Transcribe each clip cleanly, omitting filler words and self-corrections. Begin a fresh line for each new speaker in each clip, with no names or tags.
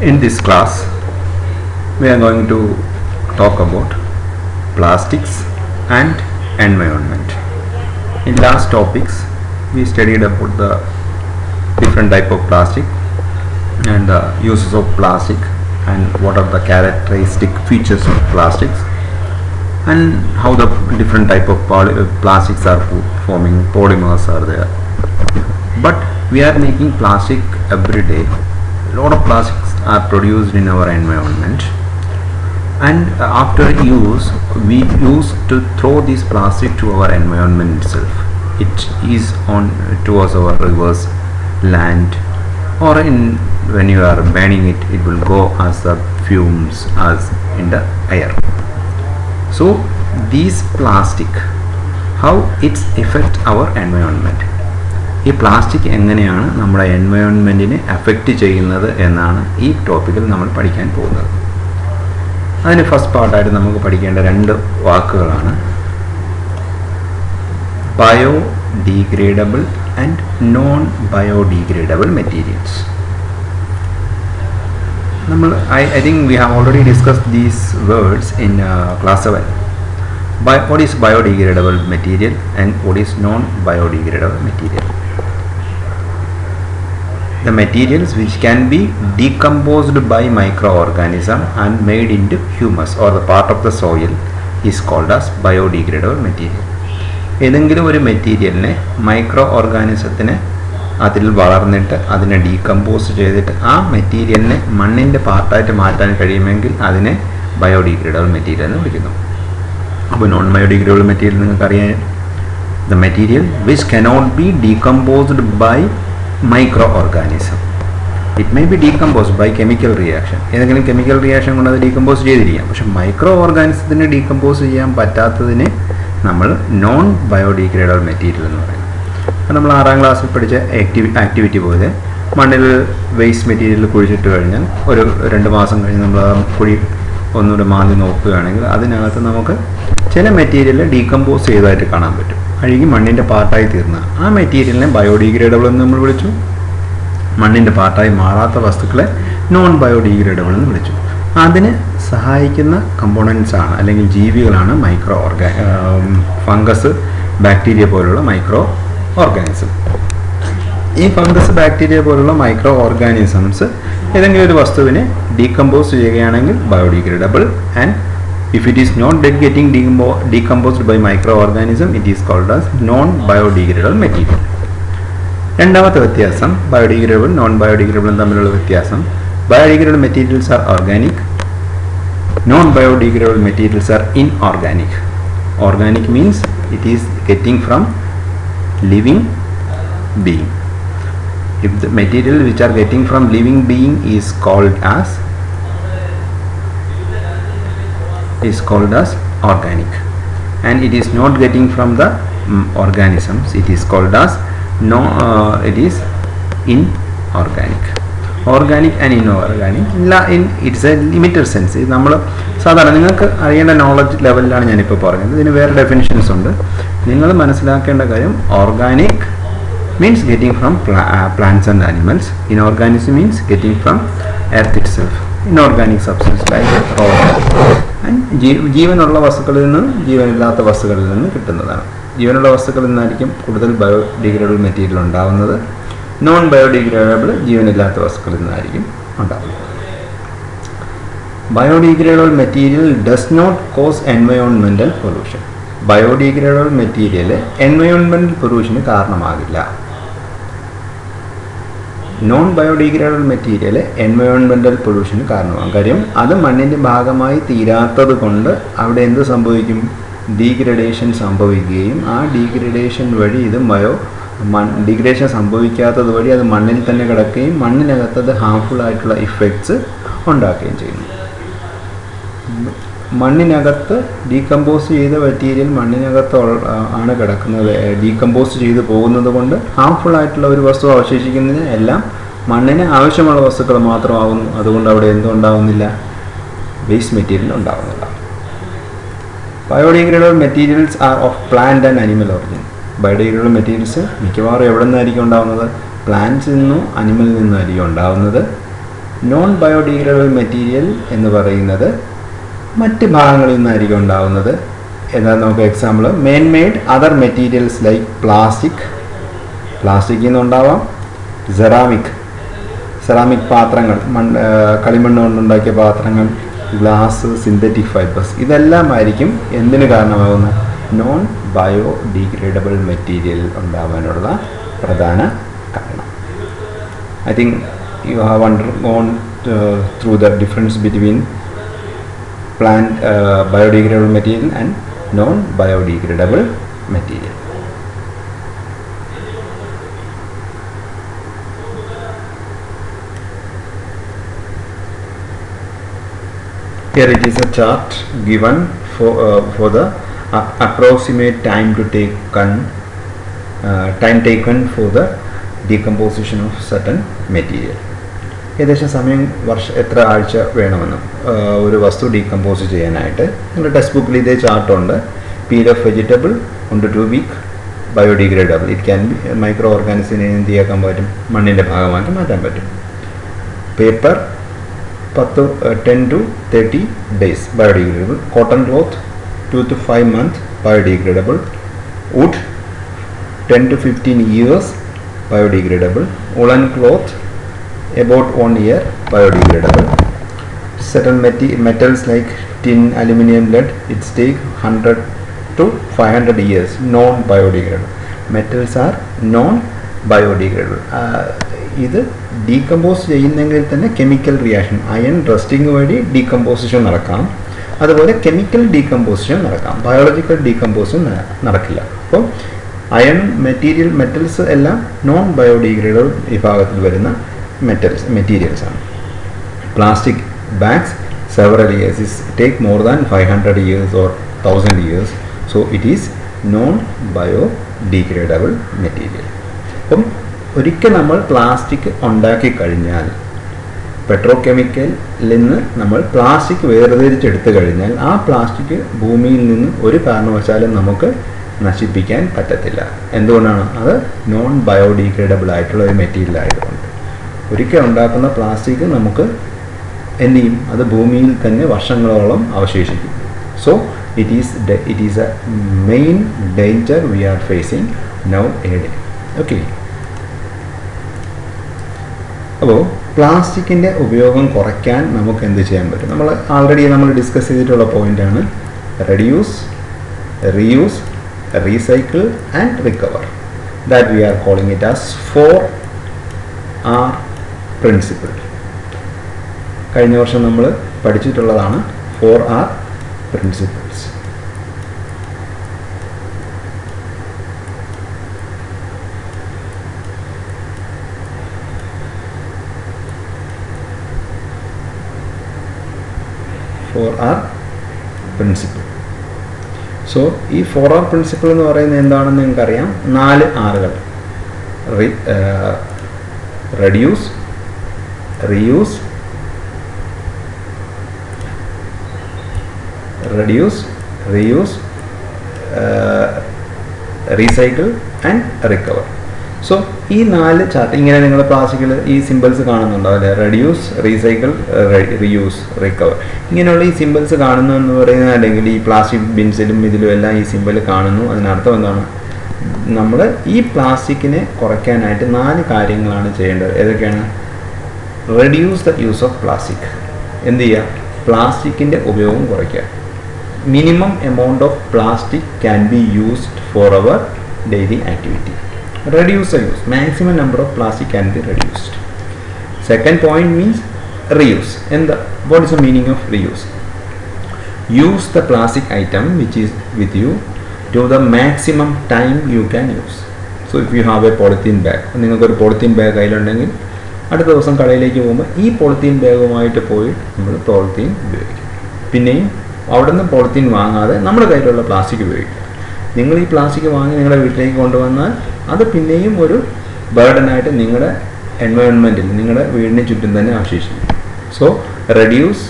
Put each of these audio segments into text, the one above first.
In this class, we are going to talk about plastics and environment. In last topics, we studied about the different type of plastic and the uses of plastic and what are the characteristic features of plastics and how the different type of plastics are forming, polymers are there. But we are making plastic every day. A lot of plastics are produced in our environment, and after use we used to throw this plastic to our environment itself. It is on towards our rivers, land, or in when you are burning it, it will go as the fumes as in the air. So these plastic, how it's affect our environment. ഈ plastic എങ്ങനെയാണ് നമ്മുടെ എൻവയോൺമെൻറ്റിനെ affect ചെയ്യുന്നത് എന്നാണ് ഈ ടോപ്പിക്കിൽ നമ്മൾ പഠിക്കാൻ പോകുന്നത്. അതിന് ഫസ്റ്റ് പാർട്ടായിട്ട് നമുക്ക് പഠിക്കേണ്ട രണ്ട് വാക്കുകളാണ് biodegradable and non biodegradable materials. നമ്മൾ I think we have already discussed these words in class 7. What is biodegradable material and what is non-biodegradable material? The materials which can be decomposed by microorganism and made into humus or the part of the soil is called as biodegradable material. ഏതെങ്കിലും ഒരു മെറ്റീരിയലിനെ micro ഓർഗാനിസത്തിനെ അതിൽ വളർന്നിട്ട് അതിനെ decompose ചെയ്തിട്ട് ആ മെറ്റീരിയലിനെ മണ്ണിൻ്റെ പാർട്ടായിട്ട് മാറ്റാൻ കഴിയുമെങ്കിൽ അതിനെ ബയോഡീഗ്രേഡബിൾ മെറ്റീരിയൽ എന്ന് വിളിക്കുന്നു. അപ്പോൾ നോൺ ബയോഡീഗ്രേഡബിൾ മെറ്റീരിയൽ നിങ്ങൾക്കറിയാം, the material which cannot be decomposed by microorganism. It may be decomposed by chemical reaction. ഏതെങ്കിലും കെമിക്കൽ റിയാക്ഷൻ കൊണ്ട് അത് ഡീകമ്പോസ് ചെയ്തിരിക്കാം. പക്ഷെ മൈക്രോ ഓർഗാനിസത്തിന് ഡീകമ്പോസ് ചെയ്യാൻ പറ്റാത്തതിനെ നമ്മൾ നോൺ ബയോഡീഗ്രേഡബിൾ മെറ്റീരിയൽ എന്ന് പറയുന്നത്. അപ്പോൾ നമ്മൾ 6ാം ക്ലാസ്സിൽ പഠിച്ച ആക്ടിവിറ്റി പോലെ മണ്ണിൽ വേസ്റ്റ് മെറ്റീരിയൽ കുഴിച്ചിട്ട് കഴിഞ്ഞാൽ ഒരു 2 മാസം കഴിഞ്ഞ് നമ്മൾ ആ കുഴി ഒന്നുകൂടെ മാന്തി നോക്കുകയാണെങ്കിൽ അതിനകത്ത് നമുക്ക് ചില മെറ്റീരിയൽ ഡീകമ്പോസ് ചെയ്തതായിട്ട് കാണാൻ പറ്റും. അഴുകി മണ്ണിൻ്റെ പാർട്ടായി തീർന്ന ആ മെറ്റീരിയലിനെ ബയോഡീഗ്രേഡബിൾ എന്ന് നമ്മൾ വിളിച്ചു. മണ്ണിൻ്റെ പാർട്ടായി മാറാത്ത വസ്തുക്കളെ നോൺ ബയോഡീഗ്രേഡബിൾ എന്ന് വിളിച്ചു. അതിന് സഹായിക്കുന്ന കമ്പോണൻസ് ആണ് അല്ലെങ്കിൽ ജീവികളാണ് ഫംഗസ്, ബാക്ടീരിയ പോലുള്ള മൈക്രോ ഓർഗാനിസം. ഈ ഫംഗസ്, ബാക്ടീരിയ പോലുള്ള മൈക്രോ ഓർഗാനിസംസ് ഏതെങ്കിലും ഒരു വസ്തുവിനെ ഡീകമ്പോസ് ചെയ്യുകയാണെങ്കിൽ biodegradable, and if it is not getting decomposed by microorganism, it is called as non-biodegradable material. രണ്ടാമത്തെ വ്യത്യാസം ബയോഡീഗ്രേഡബിൾ നോൺ ബയോഡീഗ്രേഡബിൾ തമ്മിലുള്ള വ്യത്യാസം, biodegradable materials are organic, non biodegradable materials are inorganic. Organic means it is getting from living being. If the material which are getting from living being is called as organic, and it is not getting from the organisms, it is called as it is inorganic. Organic and inorganic in it's a limited sense. ഇത് നമ്മൾ സാധാരണ നിങ്ങൾക്ക് അറിയേണ്ട knowledge ലെവലിലാണ് ഞാനിപ്പോൾ പറഞ്ഞത്. ഇതിന് വേറെ ഡെഫിനിഷൻസ് ഉണ്ട്. നിങ്ങൾ മനസ്സിലാക്കേണ്ട കാര്യം, organic means getting from plants and animals, inorganic means getting from earth itself, inorganic substance like raw ജീവനുള്ള വസ്തുക്കളിൽ നിന്ന് ജീവനില്ലാത്ത വസ്തുക്കളിൽ നിന്ന് കിട്ടുന്നതാണ്. ജീവനുള്ള വസ്തുക്കളിൽ നിന്നായിരിക്കും കൂടുതൽ ബയോഡീഗ്രേഡബിൾ മെറ്റീരിയൽ ഉണ്ടാകുന്നത്. നോൺ ബയോഡീഗ്രേഡബിൾ ജീവനില്ലാത്ത വസ്തുക്കളിൽ നിന്നായിരിക്കും ഉണ്ടാകുന്നത്. Biodegradable material does not cause environmental pollution. Biodegradable material environmental പൊല്യൂഷന് കാരണമാകില്ല. നോൺ ബയോഡീഗ്രേഡബിൾ മെറ്റീരിയൽ എൻവയോൺമെൻറ്റൽ പൊല്യൂഷന് കാരണമാകും. കാര്യം അത് മണ്ണിൻ്റെ ഭാഗമായി തീരാത്തത് കൊണ്ട് അവിടെ എന്ത് സംഭവിക്കും, ഡീഗ്രഡേഷൻ സംഭവിക്കുകയും ആ ഡീഗ്രഡേഷൻ വഴി ഇത് ഡീഗ്രഡേഷൻ സംഭവിക്കാത്തത് വഴി അത് മണ്ണിൽ തന്നെ കിടക്കുകയും മണ്ണിനകത്തത് ഹാംഫുൾ ആയിട്ടുള്ള ഇഫക്ട്സ് ഉണ്ടാക്കുകയും ചെയ്യുന്നു. മണ്ണിനകത്ത് ഡീകമ്പോസ് ചെയ്ത മെറ്റീരിയൽ മണ്ണിനകത്ത് ആണ് കിടക്കുന്നത്. ഡീകമ്പോസ് ചെയ്ത് പോകുന്നത് കൊണ്ട് ഹാംഫുൾ ആയിട്ടുള്ള ഒരു വസ്തു അവശേഷിക്കുന്നതിന് എല്ലാം മണ്ണിന് ആവശ്യമുള്ള വസ്തുക്കൾ മാത്രമാകുന്നു. അതുകൊണ്ട് അവിടെ എന്തുണ്ടാകുന്നില്ല, വേസ്റ്റ് മെറ്റീരിയൽ ഉണ്ടാകുന്നില്ല. Biodegradable materials are of plant and animal origin. Biodegradable materials മിക്കവാറും എവിടെ നിന്നായിരിക്കും ഉണ്ടാകുന്നത്, പ്ലാന്റ്സിൽ നിന്നും അനിമലിൽ നിന്നായിരിക്കും ഉണ്ടാകുന്നത്. നോൺ ബയോഡിഗ്രേഡബിൾ മെറ്റീരിയൽ എന്ന് പറയുന്നത് മറ്റ് ഭാഗങ്ങളിൽ നിന്നായിരിക്കും ഉണ്ടാകുന്നത്. എന്നാൽ നമുക്ക് example man made other materials like പ്ലാസ്റ്റിക്കിൽ നിന്നുണ്ടാവാം, സെറാമിക് പാത്രങ്ങൾ, കളിമണ്ണ് കൊണ്ടുണ്ടാക്കിയ പാത്രങ്ങൾ, ഗ്ലാസ്, സിന്തറ്റിക് ഫൈബേഴ്സ്, ഇതെല്ലാം ആയിരിക്കും എന്തിന് കാരണമാകുന്ന നോൺ ബയോഡിഗ്രേഡബിൾ മെറ്റീരിയൽ ഉണ്ടാവാനുള്ള പ്രധാന കാരണം. I think you have undergone through the difference between plant biodegradable material and non biodegradable material. Here it is a chart given for the approximate time taken for the decomposition of certain material. ഏകദേശം സമയം എത്ര ആഴ്ച വേണമെന്നും ഒരു വസ്തു decompose ചെയ്യാനായിട്ട് നിങ്ങളുടെ text ബുക്കിൽ ഇതേ ചാർട്ടുണ്ട്. പീൽ ഓഫ് വെജിറ്റബിൾ ഉണ്ട് 2 week, biodegradable, it can be micro ഓർഗാനിസിനെ എന്ത് ചെയ്യാൻ പറ്റും, മണ്ണിൻ്റെ ഭാഗമാക്കി മാറ്റാൻ പറ്റും. Paper 10 to 30 days biodegradable. Cotton cloth 2 to 5 months biodegradable. Wood 10 to 15 years biodegradable. Woolen cloth about 1 year biodegradable. Certain metals like tin, aluminum, lead, it take 100 to 500 years non biodegradable. Metals are non biodegradable. ഇത് decompose ചെയ്യുന്നെങ്കിൽ തന്നെ chemical reaction, iron rusting വഴി decomposition നടക്കാം, അതുപോലെ chemical decomposition നടക്കാം, biological decomposition നടക്കില്ല. അപ്പോൾ iron metals എല്ലാം നോൺ ബയോഡിഗ്രേഡബിൾ വിഭാഗത്തിൽ വരുന്ന മെറ്റീരിയൽസ് ആണ്. Plastic bags several years, it take more than 500 years or 1000 years, so it is non biodegradable material. അപ്പം ഒരിക്കൽ നമ്മൾ പ്ലാസ്റ്റിക് ഉണ്ടാക്കി കഴിഞ്ഞാൽ, പെട്രോകെമിക്കലിൽ നിന്ന് നമ്മൾ പ്ലാസ്റ്റിക് വേർതിരിച്ചെടുത്തു കഴിഞ്ഞാൽ ആ പ്ലാസ്റ്റിക് ഭൂമിയിൽ നിന്ന് ഒരു കാരണവശാലും നമുക്ക് നശിപ്പിക്കാൻ പറ്റത്തില്ല. എന്തുകൊണ്ടാണ്? അത് നോൺ ബയോഡിഗ്രേഡബിൾ ആയിട്ടുള്ള ഒരു മെറ്റീരിയൽ ആയതുകൊണ്ട്. ഒരിക്കൽ ഉണ്ടാക്കുന്ന പ്ലാസ്റ്റിക് നമുക്ക് എന്ത് ചെയ്യും? അത് ഭൂമിയിൽ തന്നെ വർഷങ്ങളോളം അവശേഷിക്കും. So it is a main danger we are facing nowadays. Okay. അപ്പോൾ പ്ലാസ്റ്റിക്കിൻ്റെ ഉപയോഗം കുറയ്ക്കാൻ നമുക്ക് എന്ത് ചെയ്യാൻ പറ്റും? നമ്മൾ ഡിസ്കസ് ചെയ്തിട്ടുള്ള പോയിൻ്റാണ് reduce, reuse, recycle and recover. That we are calling it as 4R principle. കഴിഞ്ഞ വർഷം നമ്മൾ പഠിച്ചിട്ടുള്ളതാണ് 4R പ്രിൻസിപ്പിൾസ്. സോ ഈ 4R പ്രിൻസിപ്പിൾ എന്ന് പറയുന്നത് എന്താണെന്ന് നിങ്ങൾക്കറിയാം. 4 Rകൾ: reduce, reuse, recycle and recover. So ഈ 4 ചാർട്ട് ഇങ്ങനെ നിങ്ങൾ പ്ലാസ്റ്റിക്കിൽ ഈ സിമ്പിൾസ് കാണുന്നുണ്ടോ അല്ലേ? Reduce, recycle, reuse, recover. ഇങ്ങനെയുള്ള ഈ സിമ്പിൾസ് കാണുന്നു എന്ന് പറയുന്നത്, അല്ലെങ്കിൽ ഈ പ്ലാസ്റ്റിക് ബിൻസിലും ഇതിലും എല്ലാം ഈ സിമ്പിൾ കാണുന്നു. അതിനർത്ഥം എന്താണ്? നമ്മൾ ഈ പ്ലാസ്റ്റിക്കിനെ കുറയ്ക്കാനായിട്ട് 4 കാര്യങ്ങളാണ് ചെയ്യേണ്ടത്. ഏതൊക്കെയാണ്? Reduce the use of plastic. എന്ത് ചെയ്യുക? പ്ലാസ്റ്റിക്കിൻ്റെ ഉപയോഗം കുറയ്ക്കുക. Minimum amount of plastic can be used for our daily activity. Reduce the use. Maximum number of plastic can be reduced. Second point means reuse. And what is the meaning of reuse? Use the plastic item which is with you to the maximum time you can use. So if you have a polythene bag, നിങ്ങൾക്കൊരു polythene bag കയ്യിലുണ്ടെങ്കിൽ അടുത്ത ദിവസം കടയിലേക്ക് പോകുമ്പോൾ ഈ polythene ബാഗുമായിട്ട് പോയി നമ്മൾ polythene ഉപയോഗിക്കും. പിന്നെയും അവിടെ നിന്ന് പോളിത്തീൻ വാങ്ങാതെ നമ്മുടെ കയ്യിലുള്ള പ്ലാസ്റ്റിക് ഉപയോഗിക്കും. നിങ്ങൾ ഈ പ്ലാസ്റ്റിക് വാങ്ങി നിങ്ങളുടെ വീട്ടിലേക്ക് കൊണ്ടുവന്നാൽ അത് പിന്നെയും ഒരു ബർഡനായിട്ട് നിങ്ങളുടെ എൻവയോൺമെൻറ്റിൽ, നിങ്ങളുടെ വീടിന് ചുറ്റും തന്നെ അവശേഷിക്കും. So reduce,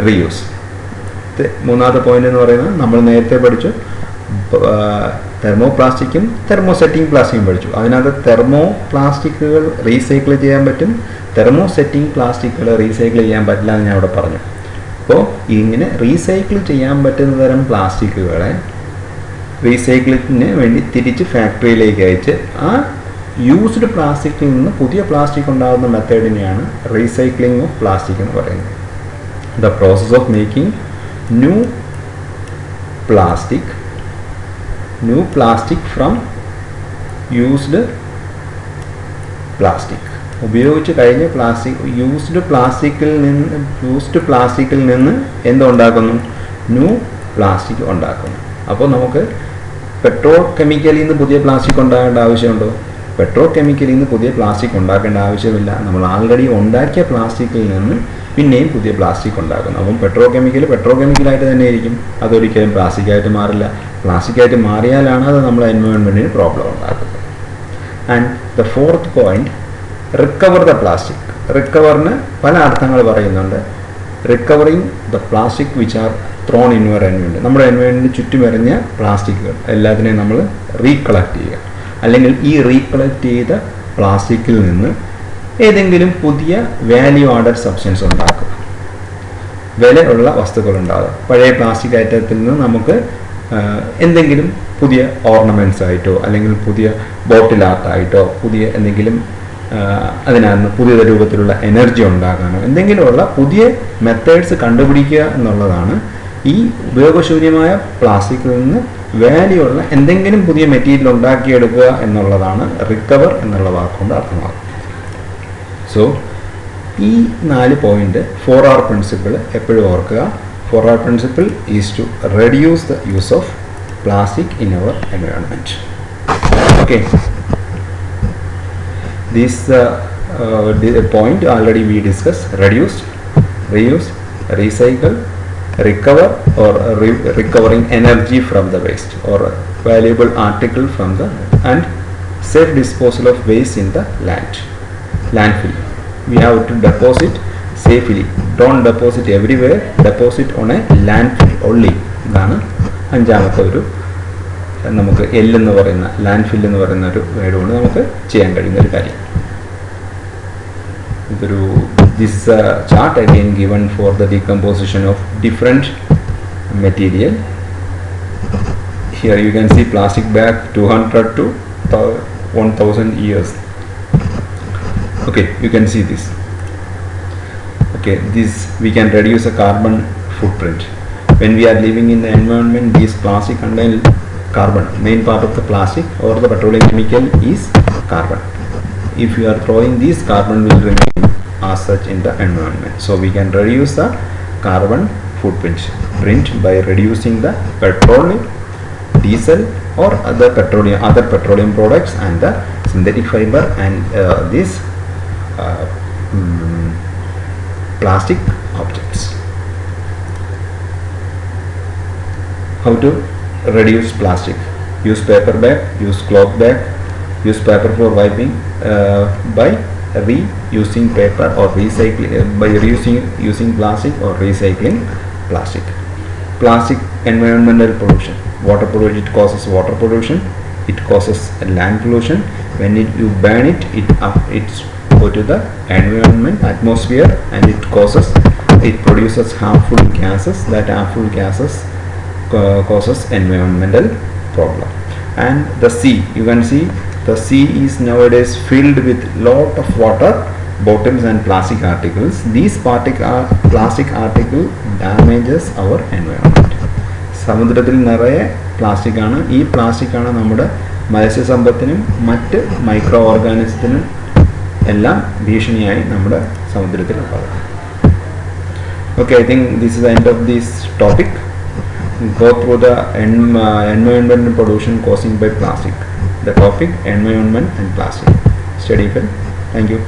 reuse. മൂന്നാമത്തെ പോയിന്റ് എന്ന് പറയുന്നത് നമ്മൾ നേരത്തെ പഠിച്ചു തെർമോപ്ലാസ്റ്റിക്കും തെർമോസെറ്റിംഗ് പ്ലാസ്റ്റിക്കും പഠിച്ചു. അതിനകത്ത് തെർമോ പ്ലാസ്റ്റിക്കുകൾ റീസൈക്കിൾ ചെയ്യാൻ പറ്റും, തെർമോസെറ്റിംഗ് പ്ലാസ്റ്റിക്കുകൾ റീസൈക്കിൾ ചെയ്യാൻ പറ്റില്ല എന്ന് ഞാൻ അവിടെ പറഞ്ഞു. അപ്പോൾ ഇങ്ങനെ റീസൈക്കിൾ ചെയ്യാൻ പറ്റുന്ന തരം പ്ലാസ്റ്റിക്കുകളെ റീസൈക്ലിങ്ങിന് വേണ്ടി തിരിച്ച് ഫാക്ടറിയിലേക്ക് അയച്ച് ആ യൂസ്ഡ് പ്ലാസ്റ്റിക്കിൽ നിന്ന് പുതിയ പ്ലാസ്റ്റിക് ഉണ്ടാകുന്ന മെത്തേഡിനെയാണ് റീസൈക്ലിംഗ് ഓഫ് പ്ലാസ്റ്റിക് എന്ന് പറയുന്നത്. The process of making new plastic from used plastic. ഉപയോഗിച്ച് കഴിഞ്ഞ യൂസ്ഡ് പ്ലാസ്റ്റിക്കിൽ നിന്ന് എന്തുണ്ടാക്കുന്നു? ന്യൂ പ്ലാസ്റ്റിക് ഉണ്ടാക്കുന്നു. അപ്പോൾ നമുക്ക് പെട്രോ കെമിക്കലിൽ നിന്ന് പുതിയ പ്ലാസ്റ്റിക് ഉണ്ടാകേണ്ട ആവശ്യമുണ്ടോ? പെട്രോ കെമിക്കലിൽ നിന്ന് പുതിയ പ്ലാസ്റ്റിക് ഉണ്ടാക്കേണ്ട ആവശ്യമില്ല. നമ്മൾ ആൾറെഡി ഉണ്ടാക്കിയ പ്ലാസ്റ്റിക്കിൽ നിന്ന് പിന്നെയും പുതിയ പ്ലാസ്റ്റിക് ഉണ്ടാക്കുന്നു. അപ്പം പെട്രോ കെമിക്കലായിട്ട് തന്നെ ഇരിക്കും, അതൊരിക്കലും പ്ലാസ്റ്റിക്കായിട്ട് മാറില്ല. പ്ലാസ്റ്റിക്കായിട്ട് മാറിയാലാണ് അത് നമ്മുടെ എൻവയോൺമെൻറ്റിന് പ്രോബ്ലം ഉണ്ടാക്കുന്നത്. And the fourth point, recover the plastic. റിക്കവറിന് പല അർത്ഥങ്ങൾ പറയുന്നുണ്ട്. Recovering the plastic which are thrown in your environment. നമ്മുടെ എൻവയോൺമെൻറ്റിന് ചുറ്റുമിറങ്ങിയ പ്ലാസ്റ്റിക്കുകൾ എല്ലാത്തിനെയും നമ്മൾ റീകളക്ട് ചെയ്യുക, അല്ലെങ്കിൽ ഈ റീകളക്ട് ചെയ്ത പ്ലാസ്റ്റിക്കിൽ നിന്ന് ഏതെങ്കിലും പുതിയ വാല്യൂ ആഡഡ് സബ്സ്റ്റൻസ് ഉണ്ടാക്കുക, വിലയുള്ള വസ്തുക്കൾ ഉണ്ടാകുക. പഴയ പ്ലാസ്റ്റിക് ഐറ്റത്തിൽ നിന്ന് നമുക്ക് എന്തെങ്കിലും പുതിയ ഓർണമെൻറ്റ്സ് ആയിട്ടോ അല്ലെങ്കിൽ പുതിയ ബോട്ടിൽ ആർട്ടായിട്ടോ പുതിയ എന്തെങ്കിലും അതിനകത്ത് പുതിയ രൂപത്തിലുള്ള എനർജി ഉണ്ടാക്കാനോ എന്തെങ്കിലുമുള്ള പുതിയ മെത്തേഡ്സ് കണ്ടുപിടിക്കുക എന്നുള്ളതാണ് ഈ ഉപയോഗശൂന്യമായ പ്ലാസ്റ്റിക്കിൽ നിന്ന് വാല്യൂ ഉള്ള എന്തെങ്കിലും പുതിയ മെറ്റീരിയൽ ഉണ്ടാക്കിയെടുക്കുക എന്നുള്ളതാണ് റിക്കവർ എന്നുള്ള വാക്കുകൊണ്ട് അർത്ഥമാക്കുന്നത്. സോ ഈ 4 പോയിന്റ് 4R പ്രിൻസിപ്പിൾ എപ്പോഴും ഓർക്കുക. 4R principle is to reduce the use of plastic in our environment. Okay, this point already we discussed: reduce, reuse, recycle, recover, or recovering energy from the waste or valuable article from the, and safe disposal of waste in the landfill. We have to deposit safely. Don't deposit everywhere, deposit on a landfill only. ഇതാണ് അഞ്ചാമത്തെ ഒരു നമുക്ക് എന്ന് പറയുന്ന landfill എന്ന് പറയുന്ന ഒരു word കൊണ്ട് നമുക്ക് ചെയ്യാൻ കഴിയുന്ന ഒരു കാര്യം. ഇതൊരു this chart again given for the decomposition of different material. Here you can see plastic bag 200 to 1000 years. Okay, you can see this. Okay, this we can reduce a carbon footprint. When we are living in the environment, these plastic contain carbon. Main part of the plastic or the petroleum chemical is carbon. If you are throwing this, carbon will remain as such in the environment. So we can reduce the carbon footprint by reducing the petrol, diesel or other petroleum products and the synthetic fiber and these plastic objects. How to reduce plastic? Use paper bag, use cloth bag, use paper for wiping by reusing paper or recycling by using plastic or recycling plastic. Plastic environmental pollution. Water pollution, it causes water pollution, it causes land pollution. When you burn it, it's go to the environment, atmosphere, and it produces harmful gases. That harmful gases causes environmental problem. And the sea, you can see the sea is nowadays filled with lot of water bottles and plastic articles. These plastic article damages our environment. സമുദ്രത്തിൽ നിറയെ plastic ആണ്. ഈ plastic ആണ് നമ്മുടെ മത്സ്യസമ്പത്തിനും മറ്റ് micro ഓർഗാനിസത്തിനും എല്ലാം ഭീഷണിയായി നമ്മുടെ സമുദ്രത്തിലുള്ളത്. Okay, I think this is the end of this topic. Go through the environmental pollution causing by plastic. The topic environment and plastic. Study well. Thank you.